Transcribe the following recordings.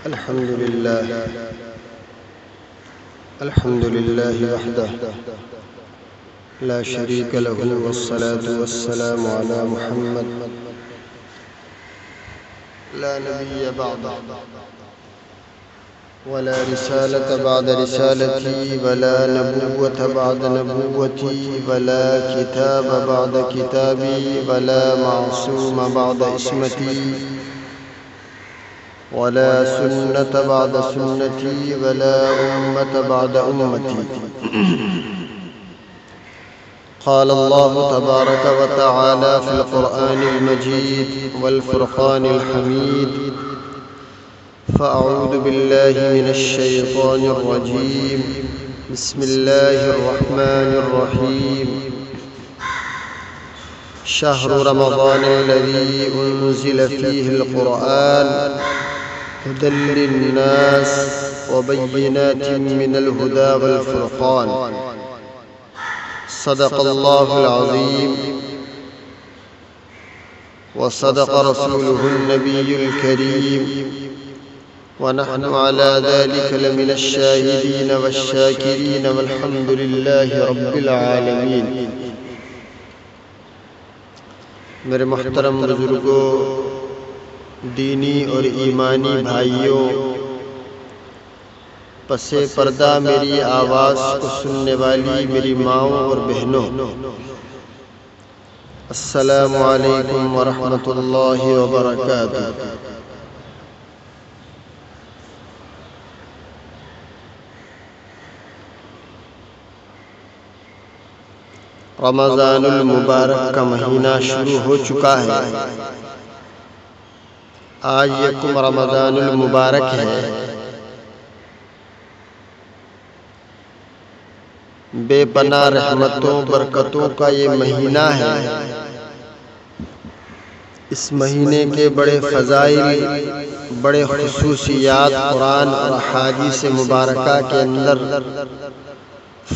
الحمد لله وحده لا شريك له والصلاة والسلام على محمد لا نبي بعده ولا رسالة بعد رسالتي ولا نبوة بعد نبوتي ولا كتاب بعد كتابي ولا معصوم بعد اسمتي ولا سنة بعد سنتي ولا أمة بعد أمتي. قال الله تبارك وتعالى في القرآن المجيد والفرقان الحميد: فأعوذ بالله من الشيطان الرجيم. بسم الله الرحمن الرحيم. شهر رمضان الذي أنزل فيه القرآن هدى للناس وبينات من الهدى والفرقان. صدق الله العظيم وصدق رسوله النبي الكريم ونحن على ذلك لمن الشاهدين والشاكرين والحمد لله رب العالمين. میرے محترم بزرگوں، دینی اور ایمانی بھائیوں، پس پردہ میری آواز کو سننے والی میری ماؤں اور بہنوں، السلام علیکم ورحمۃ اللہ وبرکاتہ۔ رمضان المبارک کا مہینہ شروع ہو چکا ہے۔ آج یکم رمضان المبارک ہے۔ بے پناہ رحمتوں برکتوں کا یہ مہینہ ہے۔ اس مہینے کے بڑے فضائل، بڑے خصوصیات قرآن اور احادیث مبارکہ کے اندر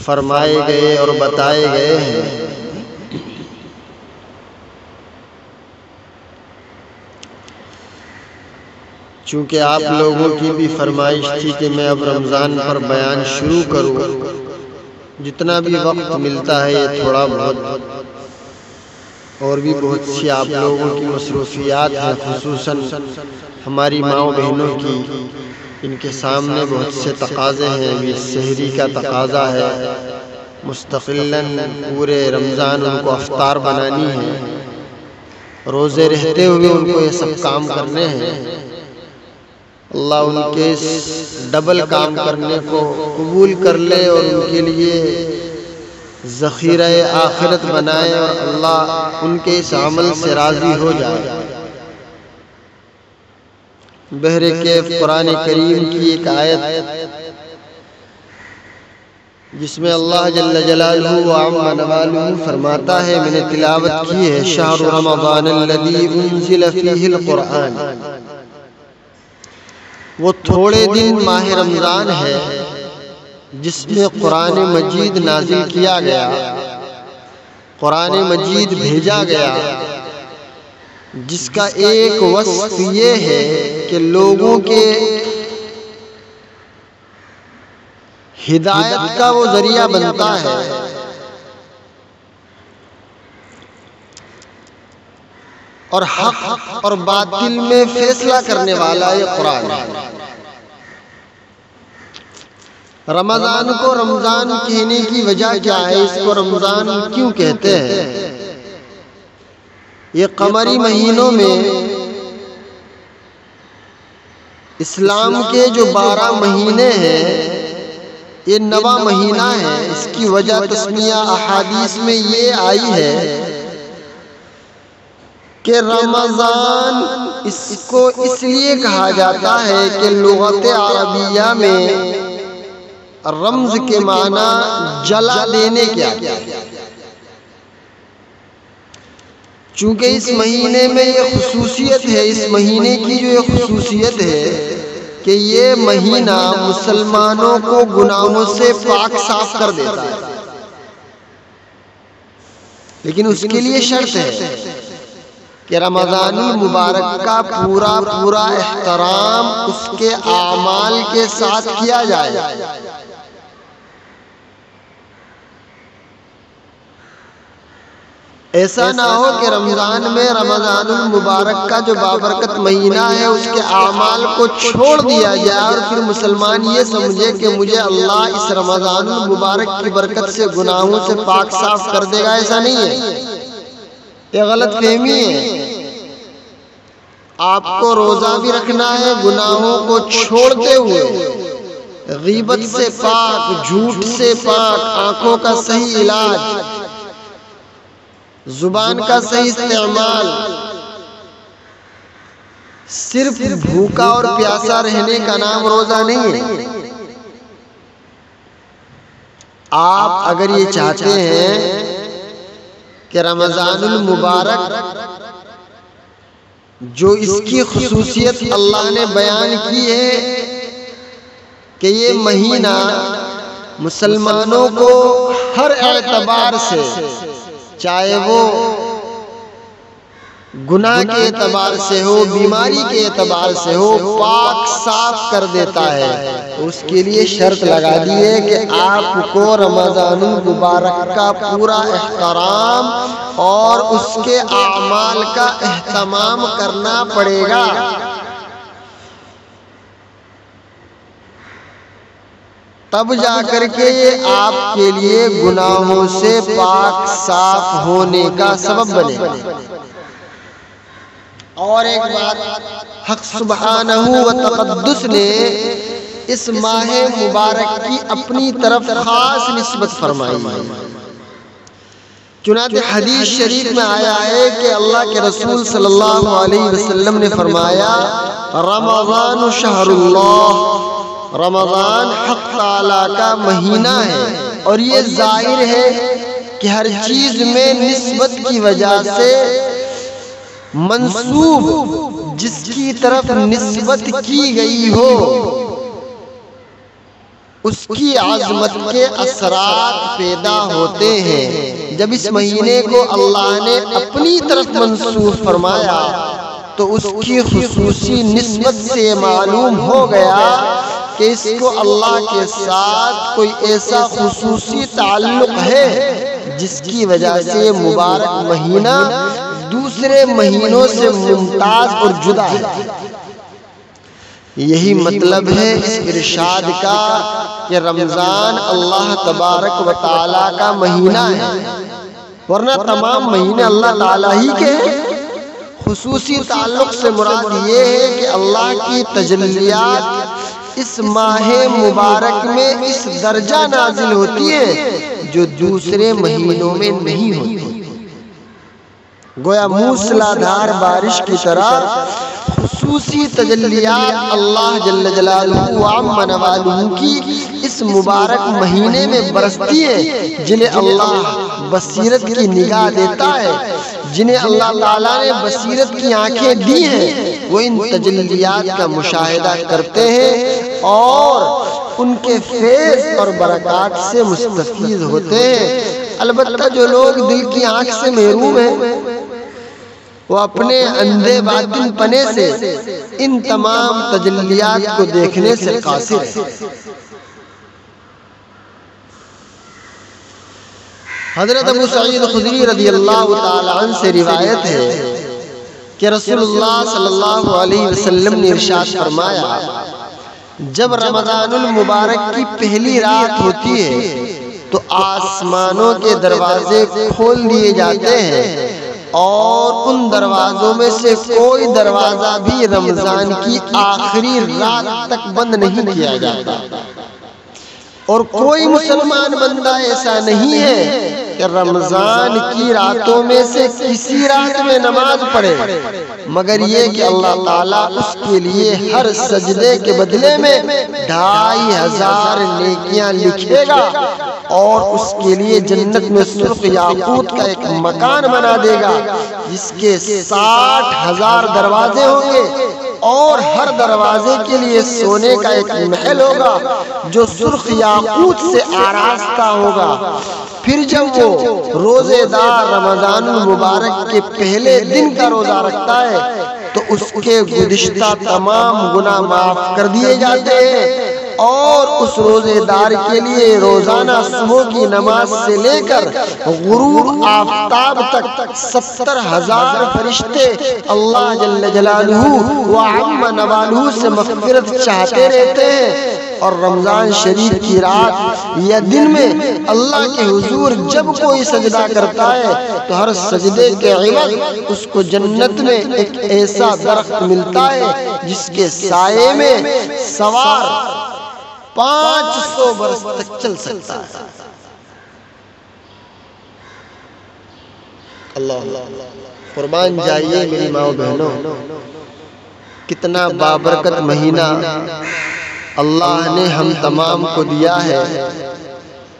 فرمائے گئے اور بتائے گئے ہیں۔ چونکہ آپ لوگوں کی بھی فرمائش تھی کہ میں اب رمضان پر بیان شروع کروں، جتنا بھی وقت ملتا ہے یہ تھوڑا بہت، اور بھی بہت سی آپ لوگوں کی مصروفیات ہیں، خصوصاً ہماری ماؤں بہنوں کی، ان کے سامنے بہت سے تقاضے ہیں۔ یہ سحری کا تقاضا ہے، مستقلاً پورے رمضان ان کو افطار بنانی ہے، روزے رہتے ہوئے ان کو یہ سب کام کرنے ہیں۔ اللہ ان کے اس ڈبل کام کرنے کو قبول کر لے اور ان کے لیے ذخیرہ آخرت بنائے، اور اللہ ان کے اس عمل سے راضی ہو جائے۔ بہر کیف قرآن کریم کی ایک آیت جس میں اللہ جل جلالہ وعم نوالہ فرماتا ہے، میں نے تلاوت کی ہے: شہر رمضان الذی انزل فیہ القرآن۔ وہ تھوڑے دن ماہ رمضان ہے جس میں قرآن مجید نازل کیا گیا، قرآن مجید بھیجا گیا، جس کا ایک وصف یہ ہے کہ لوگوں کے ہدایت کا وہ ذریعہ بنتا ہے۔ اور حق اور باطل میں فیصلہ کرنے والا یہ قرآن ہے۔ رمضان کو رمضان کہنے کی وجہ کیا ہے؟ اس کو رمضان کیوں کہتے ہیں؟ یہ قمری مہینوں میں اسلام کے جو 12 مہینے ہیں، یہ 9واں مہینہ ہے۔ اس کی وجہ تسمیہ احادیث میں یہ آئی ہے کہ رمضان اس کو اس لیے کہا جاتا ہے کہ لغت عربیہ میں رمز کے معنی جلا دینے کے آتے ہیں۔ چونکہ اس مہینے میں یہ خصوصیت ہے، اس مہینے کی جو یہ خصوصیت ہے کہ یہ مہینہ مسلمانوں کو گناہوں سے پاک صاف کر دیتا ہے، لیکن اس کے لیے شرط ہے کہ رمضان المبارک کا پورا احترام اس کے اعمال کے ساتھ کیا جائے۔ ایسا نہ ہو کہ رمضان میں رمضان المبارک کا جو بابرکت مہینہ ہے اس کے اعمال کو چھوڑ دیا جائے اور پھر مسلمان یہ سمجھے کہ مجھے اللہ اس رمضان المبارک کی برکت سے گناہوں سے پاک صاف کر دے گا۔ ایسا نہیں ہے، یہ غلط فہمی ہے۔ آپ کو روزہ بھی رکھنا ہے گناہوں کو چھوڑتے ہوئے، غیبت سے پاک، جھوٹ سے پاک، آنکھوں کا صحیح علاج، زبان کا صحیح استعمال، صرف بھوکا اور پیاسا رہنے کا نام روزہ نہیں ہے۔ آپ اگر یہ چاہتے ہیں کہ رمضان المبارک جو اس کی خصوصیت اللہ نے بیان کی ہے کہ یہ مہینہ مسلمانوں کو ہر اعتبار سے، چاہے وہ گناہ کے اعتبار سے ہو، بیماری کے اعتبار سے ہو، پاک صاف کر دیتا ہے، اس کے لیے شرط لگا دی ہے کہ آپ کو رمضان المبارک کا پورا احترام اور اس کے اعمال کا اہتمام کرنا پڑے گا۔ تب جا کر کے یہ آپ کے لیے گناہوں سے پاک صاف ہونے کا سبب بنے۔ اور ایک بات، حق سبحانہ و تقدس نے اس ماہ مبارک کی اپنی طرف خاص نسبت فرمائی ہے۔ چنانچہ حدیث شریف میں آیا ہے کہ اللہ کے رسول صلی اللہ علیہ وسلم نے فرمایا، رمضان شہر اللہ، رمضان حق تعالیٰ کا مہینہ ہے، اور یہ ظاہر ہے کہ ہر چیز میں نسبت کی وجہ سے منسوب جس کی طرف نسبت کی گئی ہو اس کی عظمت کے اثرات پیدا ہوتے ہیں۔ جب اس مہینے کو اللہ نے اپنی طرف منسوب فرمایا تو اس کی خصوصی نسبت سے معلوم ہو گیا کہ اس کو اللہ کے ساتھ کوئی ایسا خصوصی تعلق ہے جس کی وجہ سے مبارک مہینہ دوسرے مہینوں سے ممتاز اور جدا ہے۔ یہی مطلب ہے اس ارشاد کا کہ رمضان اللہ تبارک و تعالیٰ کا مہینہ ہے، ورنہ تمام مہینے اللہ تعالیٰ ہی کے ہیں۔ خصوصی تعلق سے مراد یہ ہے کہ اللہ کی تجلیات اس ماہ مبارک میں اس درجہ نازل ہوتی ہے جو دوسرے مہینوں میں نہیں ہوتی۔ گویا موسلادھار بارش کی طرح خصوصی تجلیات اللہ جل جلالہ و عم نوالہ کی اس مبارک مہینے میں برستی ہے، جنہیں اللہ بصیرت کی نگاہ دیتا ہے، جنہیں اللہ تعالیٰ نے بصیرت کی آنکھیں دی ہیں، وہ ان تجلیات کا مشاہدہ کرتے ہیں اور ان کے فیض اور برکات سے مستفید ہوتے ہیں۔ البتہ جو لوگ دل کی آنکھ سے محروم ہیں وہ اپنے اندھے باطن پنے سے ان تمام تجلیات کو دیکھنے سے قاصر ہیں۔ حضرت ابو سعید خدری رضی اللہ تعالی عنہ سے روایت ہے کہ رسول اللہ صلی اللہ علیہ وسلم نے ارشاد فرمایا، جب رمضان المبارک کی پہلی رات ہوتی ہے تو آسمانوں کے دروازے کھول دیے جاتے ہیں اور ان دروازوں میں سے کوئی دروازہ بھی رمضان کی آخری رات تک بند نہیں کیا جاتا، اور کوئی مسلمان بندہ ایسا نہیں ہے کہ رمضان کی راتوں میں سے کسی رات میں نماز پڑھے مگر یہ کہ اللہ تعالیٰ اس کے لیے ہر سجدے کے بدلے میں 2500 نیکیاں لکھے گا اور اس کے لیے جنت میں سرخ یاقوت کا ایک مکان بنا دے گا جس کے 60,000 دروازے ہوں گے اور ہر دروازے کے لیے سونے کا ایک محل ہوگا جو سرخ یاقوت سے آراستہ ہوگا۔ پھر جب وہ روزے دار رمضان المبارک کے پہلے دن کا روزہ رکھتا ہے تو اس کے گزشتہ تمام گناہ معاف کر دیے جاتے ہیں، اور اس روزے دار کے لیے روزانہ صبح کی نماز سے لے کر غروب آفتاب تک 70,000 فرشتے اللہ جل جلالہ وعم نوالہ سے مغفرت چاہتے رہتے ہیں۔ اور رمضان شریف کی رات یا دن میں اللہ کے حضور جب کوئی سجدہ کرتا ہے تو ہر سجدے کے عوض اس کو جنت میں ایک ایسا درخت ملتا ہے جس کے سائے میں سوار 500 برس تک چل سکتا ہے۔ اللہ قربان جائیے میری ماں و بہنوں، کتنا بابرکت مہینہ اللہ نے ہم تمام کو دیا ہے۔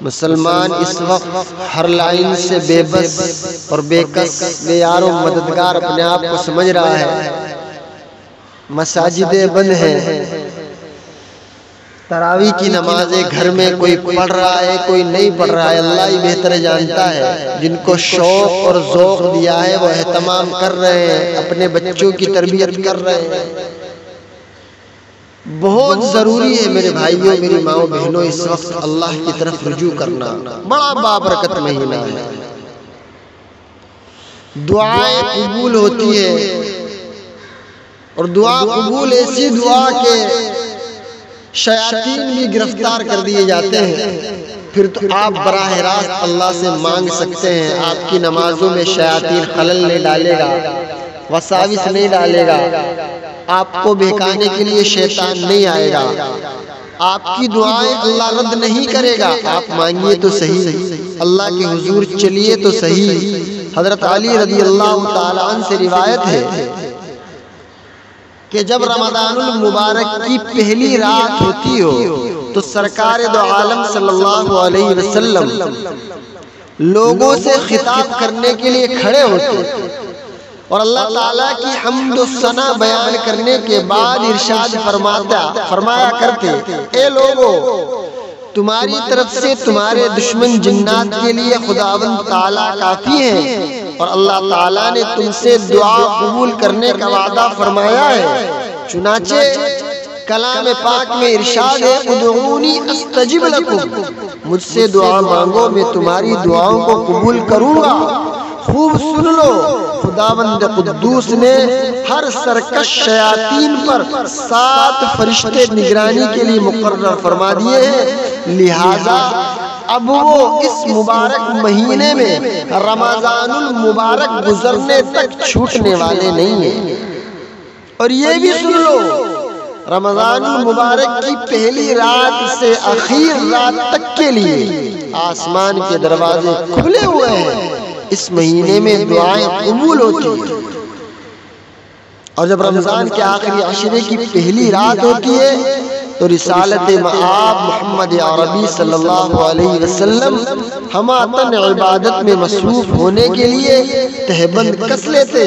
مسلمان اس وقت ہر لائن سے بے بس اور بے کس، بے یار و مددگار اپنے آپ کو سمجھ رہا ہے۔ مساجدیں بند ہیں، تراویح کی نمازیں گھر میں کوئی پڑھ رہا ہے کوئی نہیں پڑھ رہا ہے، اللہ ہی بہتر جانتا ہے۔ جن کو شوق اور ذوق دیا ہے وہ اہتمام کر رہے ہیں، اپنے بچوں کی تربیت کر رہے ہیں۔ بہت ضروری ہے میرے بھائیوں میری ماں و بہنوں، اس وقت اللہ کی طرف رجوع کرنا، بڑا بابرکت مہینہ ہے۔ دعائیں قبول ہوتی ہے، اور دعا قبول ایسی دعا کہ شیاطین بھی گرفتار کر دیے جاتے ہیں۔ پھر تو آپ براہ راست اللہ سے مانگ سکتے ہیں، آپ کی نمازوں میں شیاطین خلل نہیں ڈالے گا، وساوس نہیں ڈالے گا، آپ کو بہکانے کے لیے شیطان نہیں آئے گا، آپ کی دعائیں اللہ رد نہیں کرے گا۔ آپ مانگیے تو صحیح، اللہ کے حضور چلیے تو صحیح۔ حضرت علی رضی اللہ تعالیٰ عنہ سے روایت ہے کہ جب رمضان المبارک کی پہلی رات ہوتی ہو تو سرکار دو عالم صلی اللہ علیہ وسلم لوگوں سے خطاب کرنے کے لیے کھڑے ہوتے اور اللہ تعالیٰ کی حمد و ثنا بیان کرنے کے بعد ارشاد فرمایا کرتے، اے لوگو، تمہاری طرف سے تمہارے دشمن جنات کے لیے خداوند تعالیٰ کافی ہیں، اور اللہ تعالیٰ نے تم سے دعا قبول کرنے کا وعدہ فرمایا ہے۔ چنانچہ کلام پاک میں ارشاد ہے، ادعونی استجب لکم، مجھ سے دعا مانگو میں تمہاری دعاؤں کو قبول کروں گا۔ خوب سن لو، خداوند قدوس نے ہر سرکش شیاطین پر 7 فرشتے نگرانی کے لیے مقرر فرما دیے ہیں، لہذا اب وہ اس مبارک مہینے میں رمضان المبارک گزرنے تک چھوٹنے والے نہیں ہیں۔ اور یہ بھی سن لو، رمضان المبارک کی پہلی رات سے آخر رات تک کے لیے آسمان کے دروازے کھلے ہوئے ہیں، اس مہینے میں دعائیں قبول ہوتی ہیں۔ اور جب رمضان کے آخری عشرے کی پہلی رات ہوتی ہے تو رسالت مآب محمد عربی صلی اللہ علیہ وسلم ہماتن عبادت میں مصروف ہونے کے لیے تہبند کس لیتے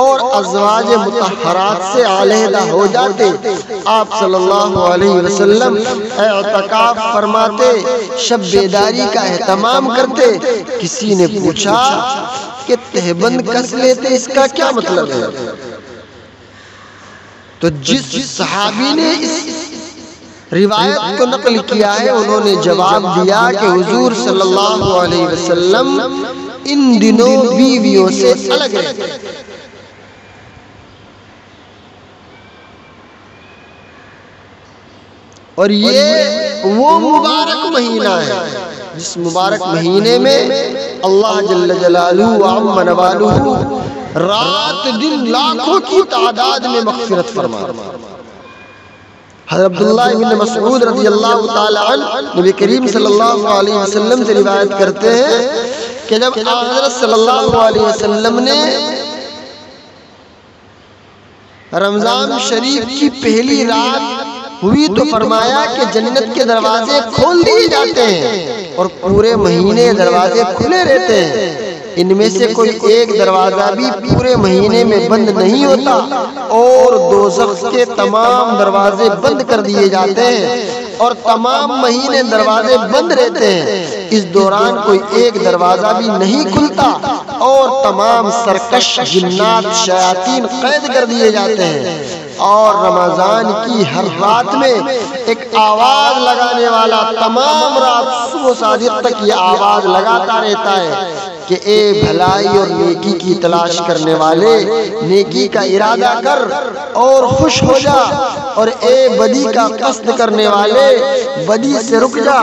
اور ازواج مطہرات سے علیحدہ ہو جاتے۔ آپ صلی اللہ علیہ وسلم اعتکاف فرماتے، شب بیداری کا اہتمام کرتے۔ کسی نے پوچھا کہ تہبند کس لیتے، اس کا کیا مطلب ہے؟ تو جس صحابی نے اس روایت کو نقل کیا ہے انہوں نے جواب دیا کہ حضور صلی اللہ علیہ وسلم ان دنوں بیویوں سے الگ رہتے، اور یہ وہ مبارک مہینہ ہے جس مبارک مہینے میں اللہ جل جلالہ وعم نوالہ رات دن لاکھوں کی تعداد میں مغفرت فرماتا۔ حضرت عبداللہ بن مسعود رضی اللہ تعالی عنہ نبی کریم صلی اللہ علیہ وسلم سے روایت کرتے ہیں کہ جب حضرت صلی اللہ علیہ وسلم نے رمضان شریف کی پہلی رات ہوئی تو فرمایا کہ جنت کے دروازے کھول دیے جاتے ہیں اور پورے مہینے دروازے کھلے رہتے ہیں، ان میں سے کوئی ایک دروازہ بھی پورے مہینے میں بند نہیں ہوتا، اور دوزخ کے تمام دروازے بند کر دیے جاتے ہیں۔ اور تمام مہینے دروازے بند رہتے ہیں، اس دوران کوئی ایک دروازہ بھی نہیں کھلتا اور تمام سرکش جنات شیاطین قید کر دیے جاتے ہیں، اور رمضان کی ہر رات میں ایک آواز لگانے والا تمام رات صبح صادق تک یہ آواز لگاتا رہتا ہے کہ اے بھلائی اور نیکی کی تلاش کرنے والے، نیکی کا ارادہ کر اور خوش ہو جا، اور اے بدی کا قصد کرنے والے بدی سے رک جا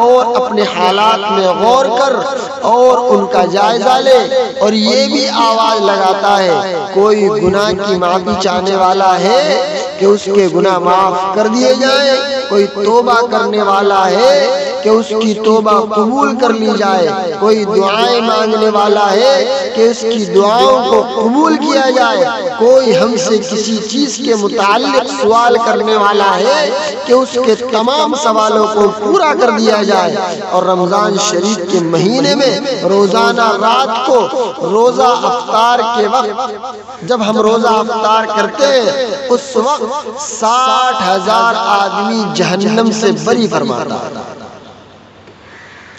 اور اپنے حالات میں غور کر اور ان کا جائزہ لے۔ اور یہ بھی آواز لگاتا ہے کوئی گناہ کی معافی چاہنے والا ہے کہ اس کے گناہ معاف کر دیے جائیں، کوئی توبہ کرنے والا ہے کہ اس کی توبہ قبول کر لی جائے، کوئی دعائیں مانگنے والا ہے کہ اس کی دعاؤں کو قبول کیا جائے، کوئی ہم سے کسی چیز کے متعلق سوال کرنے والا ہے کہ اس کے تمام سوالوں کو پورا کر دیا جائے۔ اور رمضان شریف کے مہینے میں روزانہ رات کو روزہ افطار کے وقت جب ہم روزہ افطار کرتے ہیں اس وقت 60,000 آدمی جہنم سے بری فرماتا ہے۔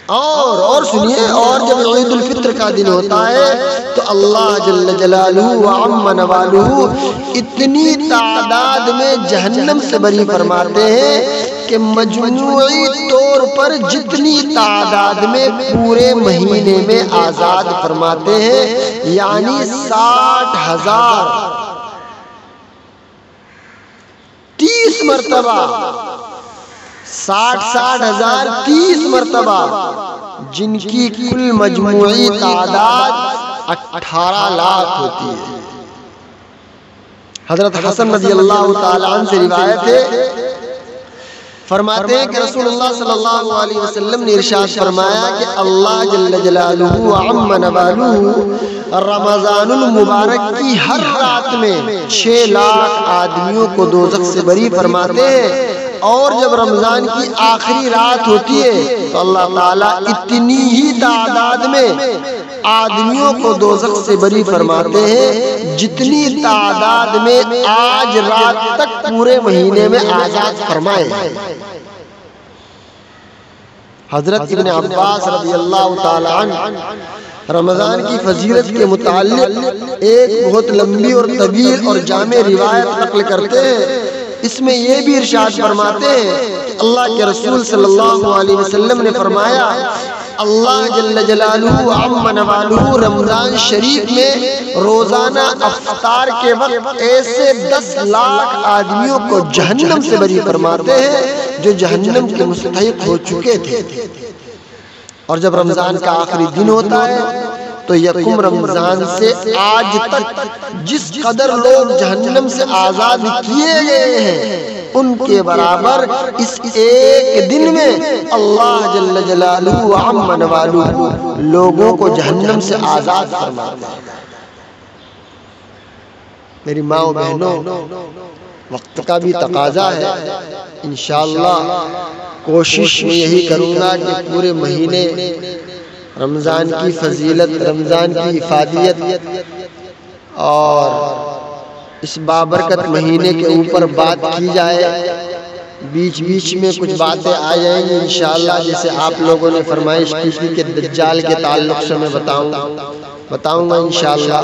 اور سنیے، اور جب عید الفطر کا دن ہوتا ہے تو اللہ جل جلالہ و عم نوالہ اتنی تعداد میں جہنم سے بری فرماتے ہیں کہ مجموعی طور پر جتنی تعداد میں پورے مہینے میں آزاد فرماتے ہیں، یعنی 60,000 30 مرتبہ 60,000 30 مرتبہ، جن کی کل مجموعی تعداد 18 لاکھ ہوتی ہے۔ حضرت حسن رضی اللہ تعالیٰ عنہ سے روایت ہے، فرماتے ہیں کہ رسول اللہ صلی اللہ علیہ وسلم نے ارشاد فرمایا کہ اللہ جل جلالہ و عم نوالہ رمضان المبارک کی ہر رات میں 6 لاکھ آدمیوں کو دوزخ سے بری فرماتے ہیں، اور جب رمضان کی آخری رات ہوتی ہے تو اللہ تعالیٰ اتنی ہی تعداد میں آدمیوں کو دوزخ سے بری فرماتے ہیں جتنی تعداد میں آج رات تک پورے مہینے میں آزاد فرمائے۔ حضرت ابن عباس رضی اللہ تعالی عنہ رمضان کی فضیلت کے متعلق ایک بہت لمبی اور طویل اور جامع روایت نقل کرتے ہیں۔ اس میں یہ بھی ارشاد فرماتے ہیں کہ اللہ کے رسول صلی اللہ علیہ وسلم نے فرمایا، اللہ جل جلالہ عم نوالہ رمضان شریف میں روزانہ افطار کے وقت ایسے 10 لاکھ آدمیوں کو جہنم سے بری فرماتے ہیں جو جہنم کے مستحق ہو چکے تھے۔ اور جب رمضان کا آخری دن ہوتا ہے تو یکم رمضان سے آج تک جس قدر لوگ جہنم سے آزاد کیے گئے ہیں ان کے برابر اس ایک دن میں اللہ جل جلالہ و عم نوالہ لوگوں کو جہنم سے آزاد فرماتا ہے۔ میری ماں و بہنوں، وقت کا بھی تقاضا ہے، انشاءاللہ کوشش میں یہی کروں گا کہ پورے مہینے رمضان کی فضیلت، رمضان کی افادیت اور اس بابرکت مہینے کے اوپر بات کی جائے۔ بیچ بیچ میں کچھ باتیں آ جائیں گی انشاءاللہ، جیسے آپ لوگوں نے فرمائش کی تھی کہ دجال کے تعلق سے میں بتاؤں گا انشاءاللہ۔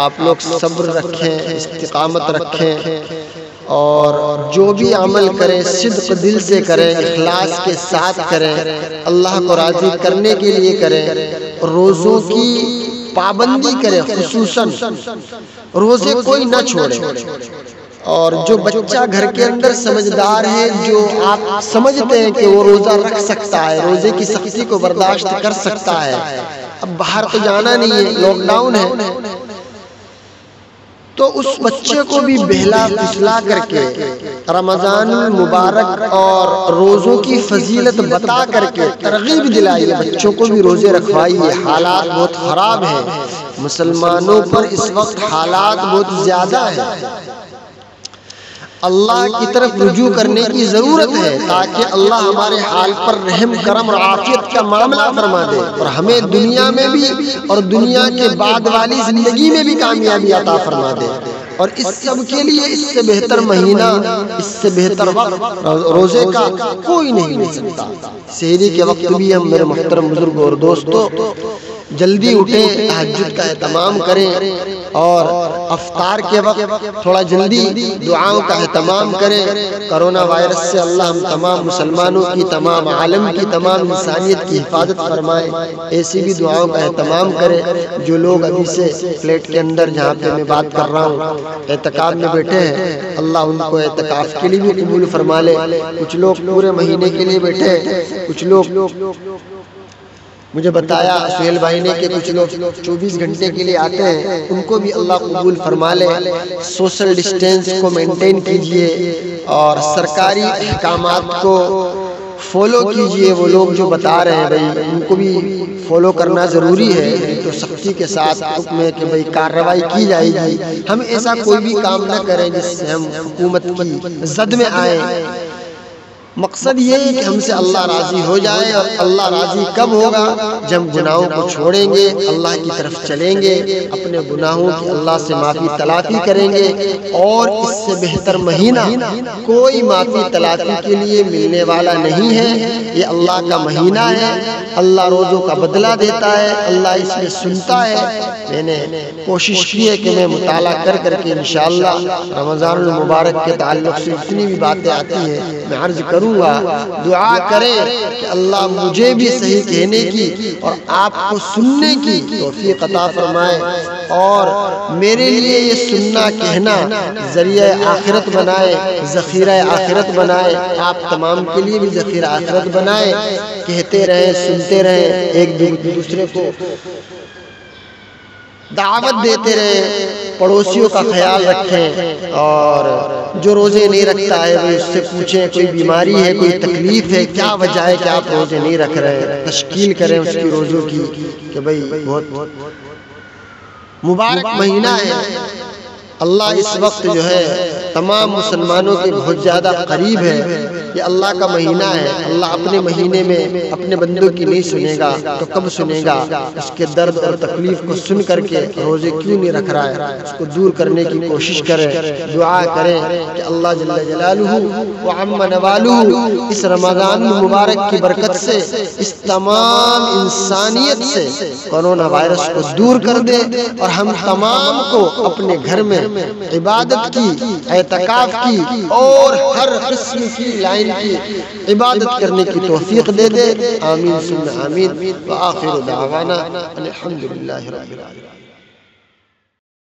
آپ لوگ صبر رکھیں، استقامت رکھیں، اور جو بھی عمل کریں صدق دل سے کریں، اخلاص کے ساتھ کریں، اللہ کو راضی کرنے کے لیے کریں، روزوں کی پابندی کریں، خصوصاً روزے کوئی نہ چھوڑے۔ اور جو بچہ گھر کے اندر سمجھدار ہے، جو آپ سمجھتے ہیں کہ وہ روزہ رکھ سکتا ہے، روزے کی سختی کو برداشت کر سکتا ہے، اب باہر تو جانا نہیں ہے، لاک ڈاؤن ہے، تو اس بچے کو بھی بہلا پھسلا کر کے رمضان المبارک اور روزوں کی فضیلت بتا کر کے ترغیب دلائیے، بچوں کو بھی روزے رکھوائیے۔ حالات بہت خراب ہیں، مسلمانوں پر اس وقت حالات بہت زیادہ ہیں، اللہ کی طرف رجوع کرنے کی ضرورت ہے تاکہ اللہ ہمارے حال پر رحم کرم اور عافیت کا معاملہ فرما دے، اور ہمیں دنیا میں بھی اور دنیا کے بعد والی زندگی میں بھی کامیابی عطا فرما دے۔ اور اس سب کے لیے اس سے بہتر مہینہ، اس سے بہتر وقت روزے کا کوئی نہیں مل سکتا۔ سحری کے وقت بھی ہم میرے محترم بزرگ اور دوستو جلدی اٹھیں، تہجد کا اہتمام کریں، اور افطار کے وقت تھوڑا جلدی دعاؤں کا اہتمام کریں۔ کرونا وائرس سے اللہ ہم تمام مسلمانوں کی، تمام عالم کی، تمام انسانیت کی حفاظت فرمائے۔ ایسی بھی دعاؤں کا اہتمام کریں۔ جو لوگ ابھی سے فلیٹ کے اندر جہاں پہ میں بات کر رہا ہوں اعتکاف میں بیٹھے ہیں، اللہ ان کو اعتکاف کے لیے بھی قبول فرما لے۔ کچھ لوگ پورے مہینے کے لیے بیٹھے ہیں، کچھ لوگ مجھے بتایا سہیل بھائی نے کہ کچھ لوگ 24 گھنٹے کے لیے آتے ہیں، ان کو بھی اللہ قبول فرما لے۔ سوشل ڈسٹینس کو مینٹین کیجئے اور سرکاری احکامات کو فالو کیجئے۔ وہ لوگ جو بتا رہے ہیں بھائی ان کو بھی فالو کرنا ضروری ہے، تو سختی کے ساتھ حکم ہے کہ بھائی کارروائی کی جائے گی۔ ہم ایسا کوئی بھی کام نہ کریں جس سے ہم حکومت کی زد میں آئیں۔ مقصد یہ ہے کہ ہم سے اللہ راضی ہو جائے، اور اللہ راضی کب ہوگا؟ جب گناہوں کو چھوڑیں گے، اللہ کی طرف چلیں گے، اپنے گناہوں کی اللہ سے معافی تلافی کریں گے، اور اس سے بہتر مہینہ کوئی معافی تلافی کے لیے ملنے والا نہیں ہے۔ یہ اللہ کا مہینہ ہے، اللہ روزوں کا بدلہ دیتا ہے، اللہ اس میں سنتا ہے۔ میں نے کوشش کی ہے کہ میں مطالعہ کر کے انشاءاللہ رمضان المبارک کے تعلق سے جتنی بھی باتیں آتی ہیں میں عرض کروں گا۔ دعا کریں کہ اللہ مجھے بھی صحیح کہنے کی اور آپ کو سننے کی توفیق عطا فرمائے، اور میرے لیے یہ سننا کہنا ذریعہ آخرت بنائے، ذخیرہ آخرت بنائے، آپ تمام کے لیے بھی ذخیرہ آخرت بنائے۔ کہتے رہیں، سنتے رہیں، ایک دوسرے کو دعوت دیتے رہیں، پڑوسیوں کا خیال رکھیں، اور جو روزے نہیں رکھتا ہے وہ اس سے پوچھیں کوئی بیماری ہے، کوئی تکلیف ہے، کیا وجہ ہے کہ آپ روزے نہیں رکھ رہے، تشکیل کریں اس کی روزوں کی کہ بھئی بہت مبارک مہینہ ہے۔ اللہ اس وقت جو ہے تمام مسلمانوں کے بہت زیادہ قریب ہے۔ یہ اللہ کا مہینہ ہے، اللہ اپنے مہینے میں اپنے بندوں کی نہیں سنے گا تو کب سنے گا؟ اس کے درد اور تکلیف کو سن کر کے روزے کیوں نہیں رکھ رہا ہے، اس کو دور کرنے کی کوشش کریں، دعا کریں کہ اللہ جل جلالہ وعم نوالہ اس رمضان المبارک کی برکت سے اس تمام انسانیت سے کرونا وائرس کو دور کر دے، اور ہم تمام کو اپنے گھر میں عبادت کی، اعتکاف کی، اور ہر قسم کی لائن کی عبادت کرنے کی توفیق دے دے۔ آمین ثم آمین، وآخر دعوانا الحمدللہ رب العالمین۔